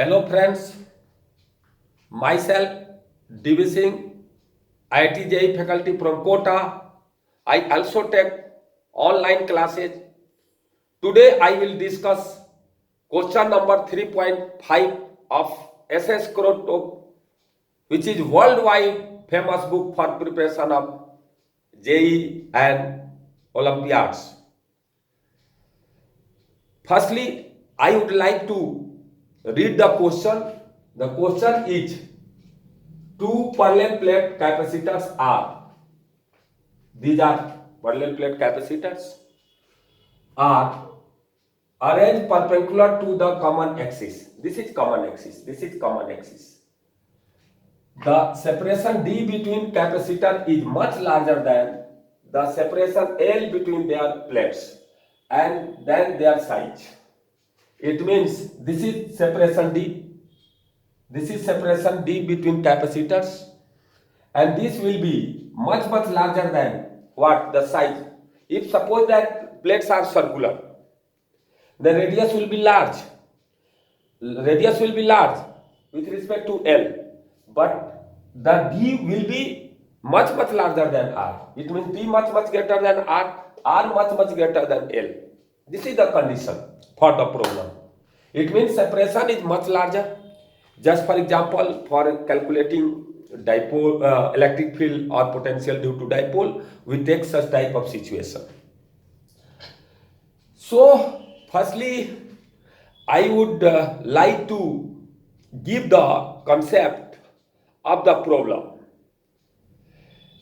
Hello friends, myself DB Singh, IIT JEE faculty from Kota. I also take online classes. Today I will discuss question number 3.5 of SS Kroto, which is worldwide famous book for preparation of JEE and Olympiads. Firstly, I would like to read the question. The question is two parallel plate capacitors are, these are parallel plate capacitors, are arranged perpendicular to the common axis. This is common axis. This is common axis. The separation D between capacitor is much larger than the separation L between their plates and then their size. It means this is separation D. This is separation D between capacitors, and this will be much larger than what the size. If suppose that plates are circular, the radius will be large. Radius will be large with respect to L, but the D will be much larger than R. It means D much greater than R much greater than L. This is the condition for the problem. It means separation is much larger. Just for example, for calculating dipole electric field or potential due to dipole, we take such type of situation. So firstly, I would like to give the concept of the problem.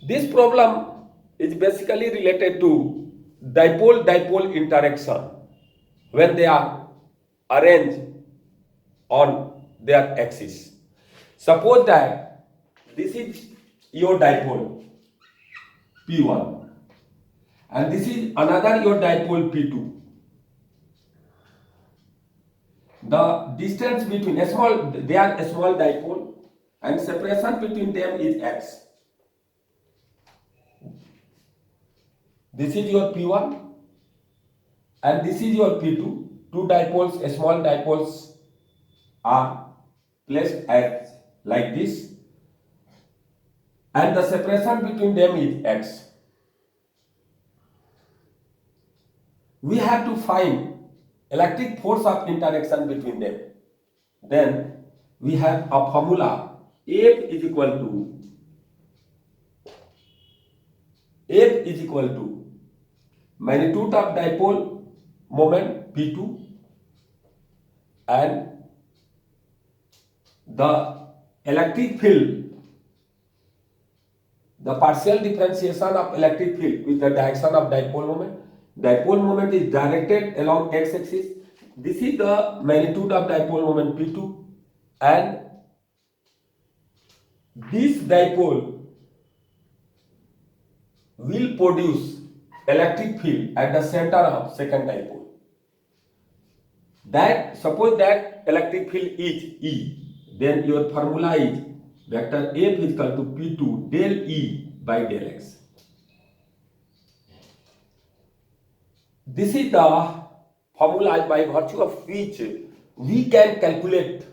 This problem is basically related to dipole interaction when they are arranged on their axis. Suppose that this is your dipole P1 and this is another your dipole P2. The distance between they are a small dipole and separation between them is x. This is your P1 and this is your P2. Two dipoles, small dipoles are placed as like this, and the separation between them is x. We have to find electric force of interaction between them. Then we have a formula. F is equal to magnitude of dipole moment P2 and the electric field, the partial differentiation of electric field with the direction of dipole moment. Dipole moment is directed along x-axis. This is the magnitude of dipole moment P2, and this dipole will produce electric field at the center of second dipole. That suppose that electric field is E, then your formula is vector F is equal to P2 del E by del X. This is the formula by virtue of which we can calculate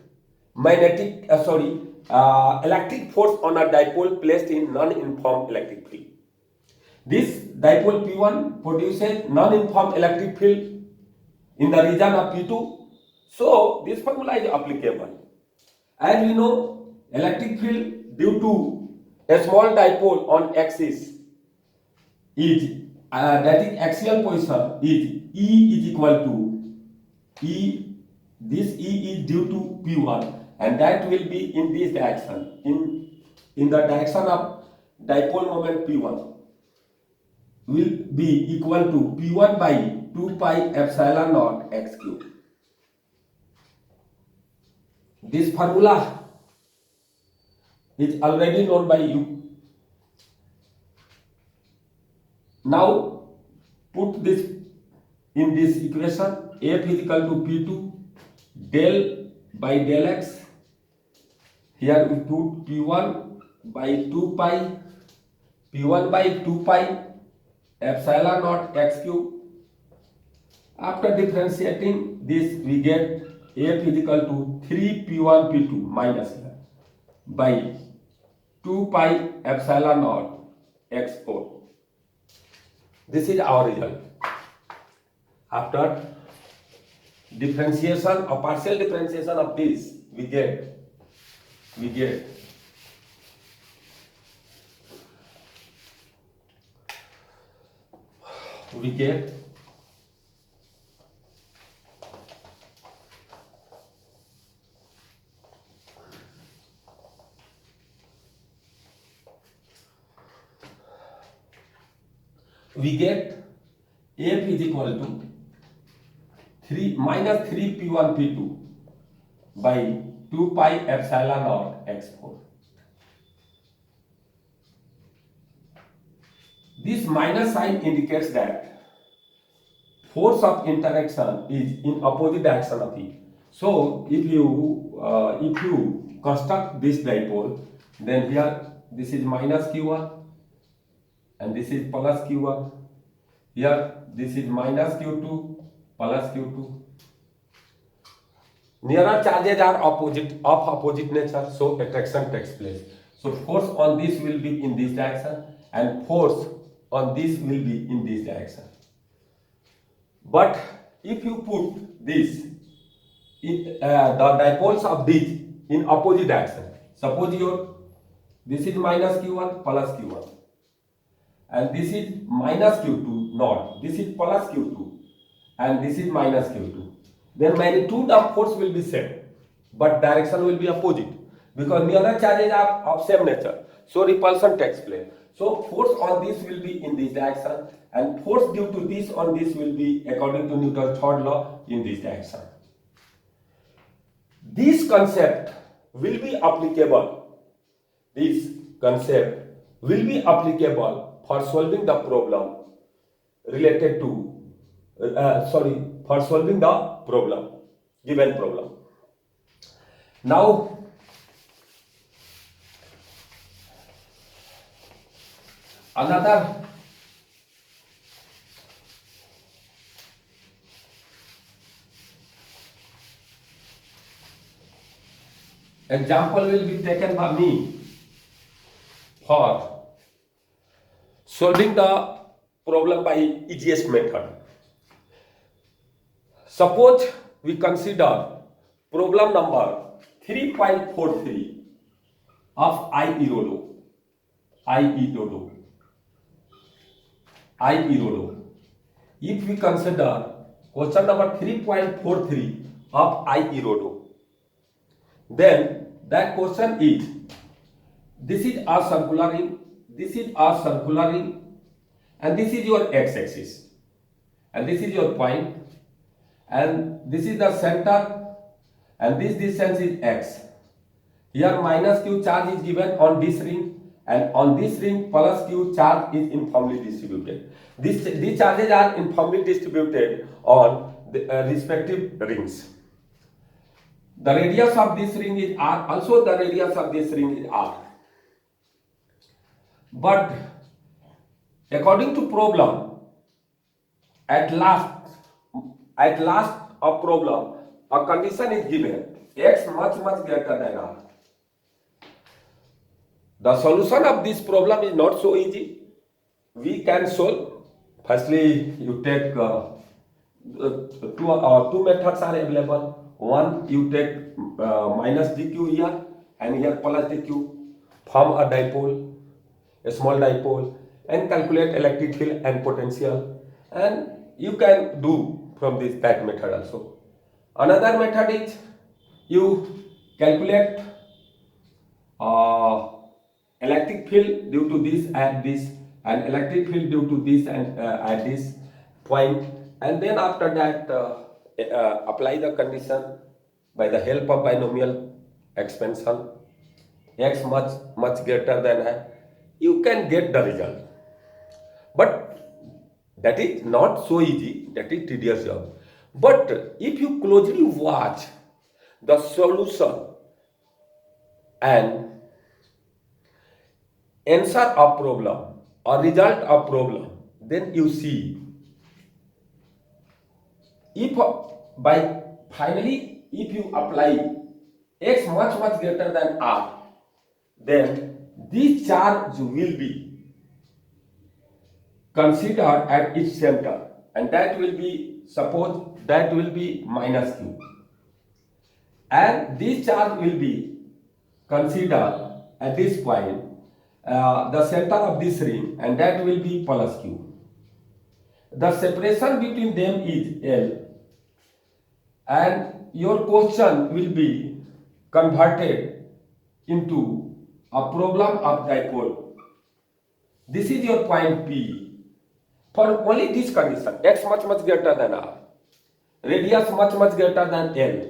electric force on a dipole placed in non-uniform electric field. This dipole P1 produces non-uniform electric field in the region of P2. So this formula is applicable. As we know, electric field due to a small dipole on axis is that is axial position is E is equal to E. This E is due to P1 and that will be in this direction, in the direction of dipole moment P1 will be equal to P1 by 2 pi epsilon naught x cube. This formula is already known by you. Now put this in this equation. F is equal to P2 del by del x. Here we put P1 by 2 pi, P1 by 2 pi epsilon naught x cube. After differentiating this, we get F is equal to 3p1 p2 minus by 2 pi epsilon naught x4. This is our result. After differentiation or partial differentiation of this, we get we get F is equal to 3 minus 3p1 p2 by 2 pi epsilon naught x4. This minus sign indicates that force of interaction is in opposite direction of it. So if you construct this dipole, then here this is minus q1 and this is plus q1. Here this is minus q2 plus q2. Nearer charges are of opposite nature, so attraction takes place. So force on this will be in this direction and force on this will be in this direction. But if you put this, the dipoles of these in opposite direction, suppose this is minus q1 plus q1 and this is minus q2 not, this is plus q2 and this is minus q2, then magnitude of force will be same but direction will be opposite because nearer charges are of same nature, so repulsion takes place. So force on this will be in this direction and force due to this on this will be according to Newton's third law in this direction. This concept will be applicable. This concept will be applicable for solving the problem related to for solving the problem, given problem. Now another example will be taken by me for solving the problem by easiest method. Suppose we consider problem number 3.43 of I-Erodo. If we consider question number 3.43 of I-Erodo, then that question is, this is a circular ring, and this is your x-axis, and this is your point, and this is the center, and this distance is x. Here minus q charge is given on this ring, and on this ring plus q charge is uniformly distributed. These charges are uniformly distributed on the respective rings. The radius of this ring is r, also the radius of this ring is r. But according to problem, at last of problem, a condition is given, x much greater than r. The solution of this problem is not so easy. We can solve. Firstly, you take two methods are available. One, you take minus dq here and here plus dq, form a dipole, a small dipole, and calculate electric field and potential. And you can do from that method also. Another method is you calculate electric field due to this and this, and electric field due to this and at this point, and then after that apply the condition by the help of binomial expansion, x much greater than I, you can get the result. But that is not so easy, that is tedious job. But if you closely watch the solution and answer of problem or result of problem, then you see, if by finally if you apply x much greater than r, then this charge will be considered at its center, and that will be, suppose that will be minus q, and this charge will be considered at this point, the center of this ring, and that will be plus q. The separation between them is L, and your question will be converted into a problem of dipole. This is your point P. For only this condition, x much greater than r, radius much greater than L,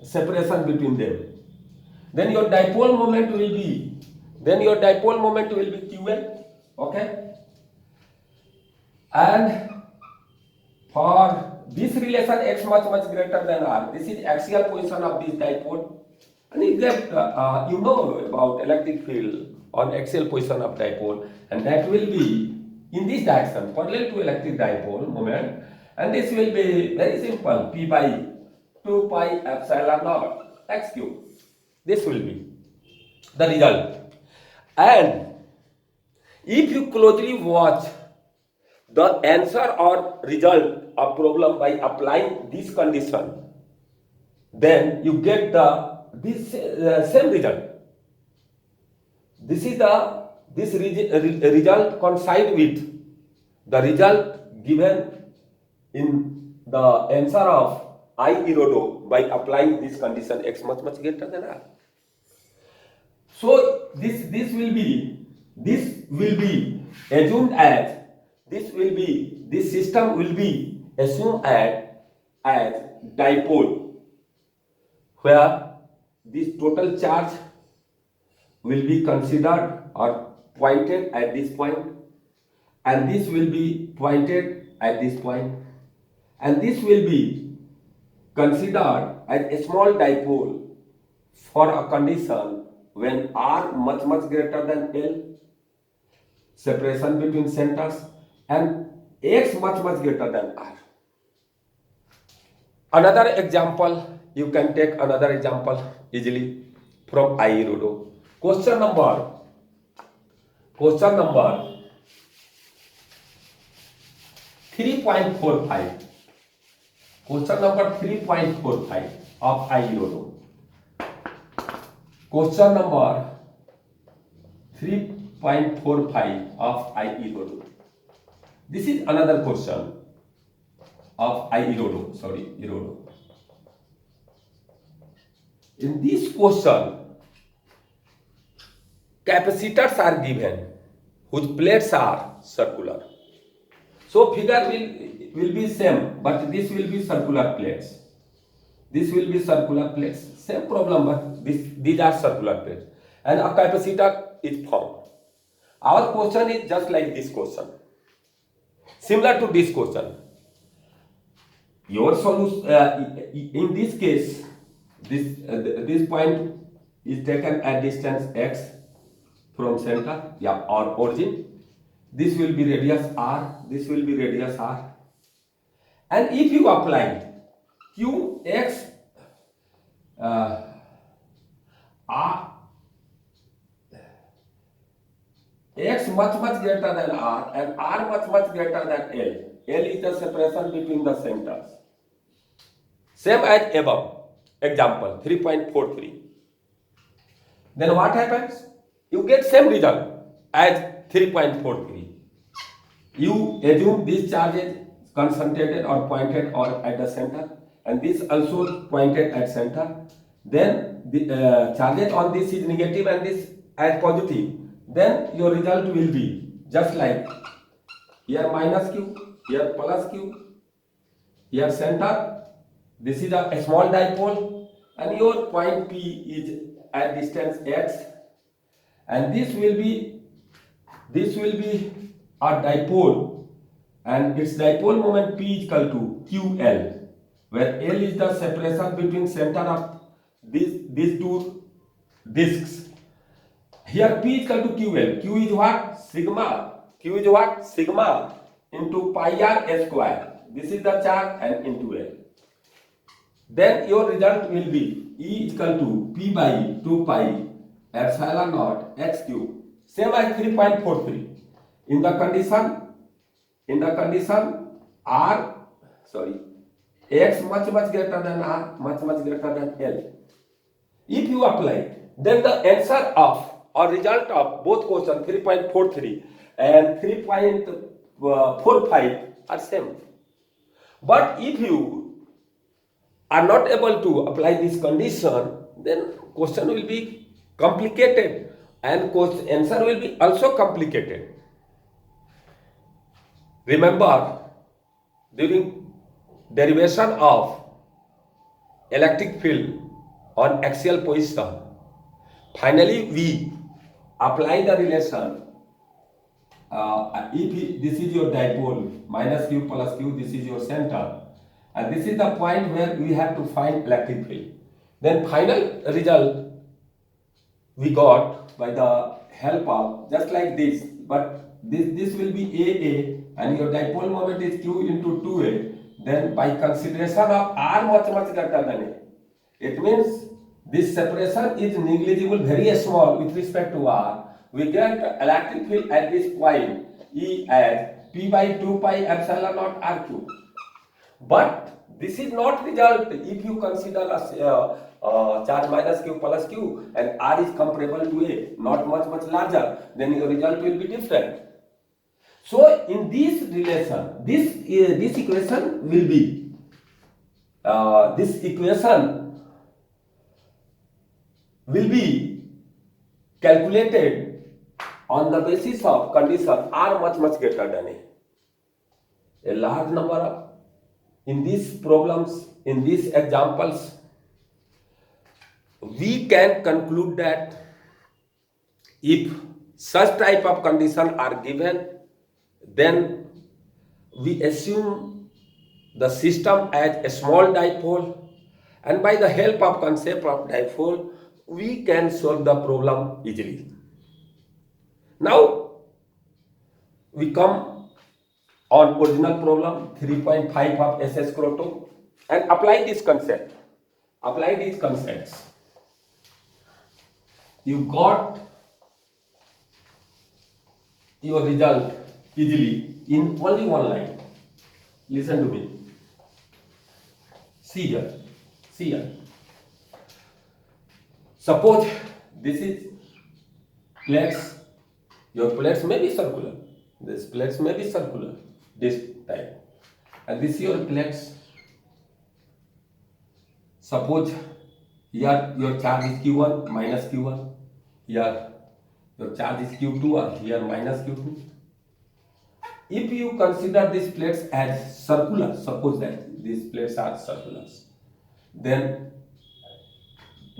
separation between them, then your dipole moment will be, QL, okay? And for this relation x much greater than r, this is axial position of this dipole, and you get you know about electric field on axial position of dipole, and that will be in this direction parallel to electric dipole moment, and this will be very simple, P by 2 pi epsilon naught x cube. This will be the result. And if you closely watch the answer or result of problem by applying this condition, then you get this same result. This is result coincide with the result given in the answer of I Erodo by applying this condition x much greater than r. So this will be assumed as, this system will be assumed as dipole, where this total charge will be considered or pointed at this point, and this will be pointed at this point, and this will be considered as a small dipole for a condition when r much greater than L, separation between centers, and x much greater than r. Another example, you can take another example easily from I Erodo. Question number 3.45. Question number 3.45 of I Erodo. Question number 3.45 of I Erodo. This is another question of I Erodo. In this question, capacitors are given whose plates are circular. So figure will be same, but this will be circular plates. Same problem, but these are circular plates, and a capacitor is formed. Our question is just like this question, similar to this question. Your solution in this case, this point is taken at distance x from center, or origin. This will be radius r, and if you apply q x r x much greater than r and r much greater than L. L is the separation between the centers. Same as above example 3.43. Then what happens? You get same result as 3.43. You assume this charge is concentrated or pointed or at the center, and this also pointed at center. Then the charges on this is negative and this as positive. Then your result will be just like here minus q, here plus q, here center. This is a small dipole, and your point P is at distance x, and this will be a dipole, and its dipole moment P is equal to QL, where L is the separation between center of these two discs. Here P is equal to QL. Q is what? Sigma into pi r a square. This is the charge, and into L. then your result will be E is equal to P by 2 pi epsilon naught x cube, same as 3.43. In the condition R, sorry, x much greater than R, much greater than L. If you apply, then the answer of or result of both question 3.43 and 3.45 are same. But if you are not able to apply this condition, then question will be complicated and answer will be also complicated. Remember, during derivation of electric field on axial position, finally we apply the relation. If this is your dipole, minus q plus q, this is your center, and this is the point where we have to find electric field. Then final result we got by the help of just like this, but this will be AA and your dipole moment is q into 2A. Then by consideration of R much greater than A, it means this separation is negligible, very small with respect to R. We get electric field at this point E as P by 2 pi epsilon naught R cube. But this is not result if you consider as charge minus q plus q and R is comparable to A, not much larger, then your result will be different. So in this relation, this equation will be calculated on the basis of condition R much greater than A. A large number of, in these problems, in these examples, we can conclude that if such type of condition are given, then we assume the system as a small dipole, and by the help of concept of dipole, we can solve the problem easily. Now we come on original problem 3.5 of SS Croto and apply this concept. Apply these concepts. You got your result easily in only one line. Listen to me. See here. Suppose this is plates. Your plates may be circular. This plates may be circular. This type. And this is your plates. Suppose here your charge is Q1 minus Q1. Here your charge is Q2 or here minus Q2. If you consider these plates as circular, suppose that these plates are circular, then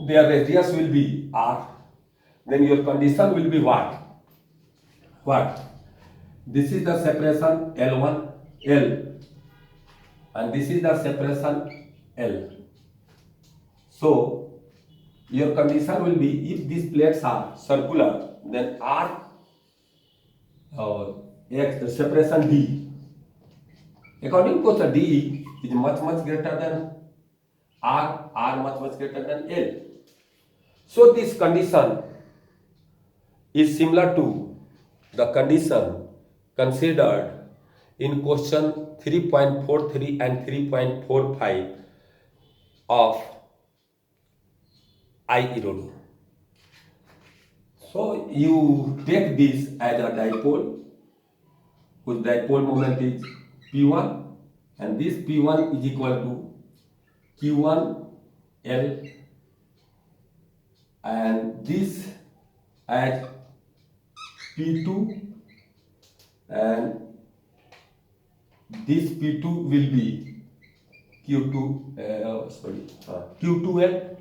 their radius will be R. Then your condition will be what? This is the separation L1, L, and this is the separation L. So your condition will be, if these plates are circular, then R X separation D. According to the D is much greater than R much greater than L. So this condition is similar to the condition considered in question 3.43 and 3.45 of I-Irolo. So you take this as a dipole, whose dipole moment is P1, and this P1 is equal to Q1 L, and this as P2, and this P2 will be Q2L.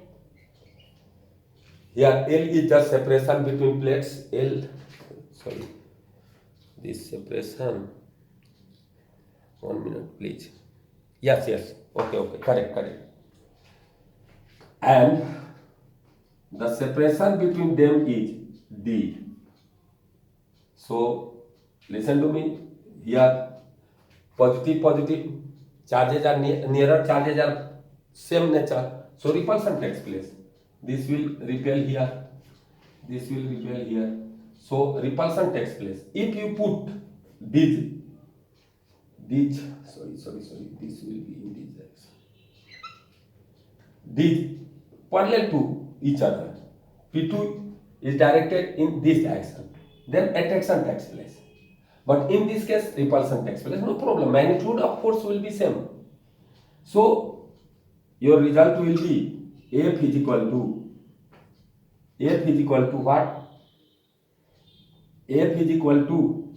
Here L is the separation between plates. This separation. 1 minute, please. Yes. Okay. Correct. And the separation between them is D. So listen to me. Here positive charges are nearer charges are same nature. So repulsion takes place. This will repel here. This will repel here. So repulsion takes place. If you put these, sorry, this will be in this direction. These parallel to each other. P2 is directed in this direction. Then attraction takes place. But in this case, repulsion takes place. No problem. Magnitude of force will be same. So your result will be F is equal to what? F is equal to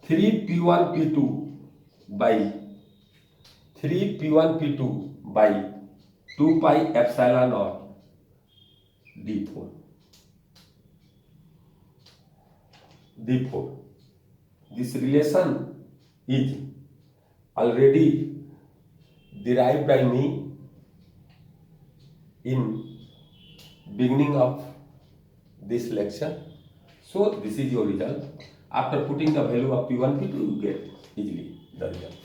3P1 P2 by 3P1 P2 by 2 pi epsilon naught D4. This relation is already derived by me in beginning of this lecture. So this is your result. After putting the value of P1, P2, you get easily the result.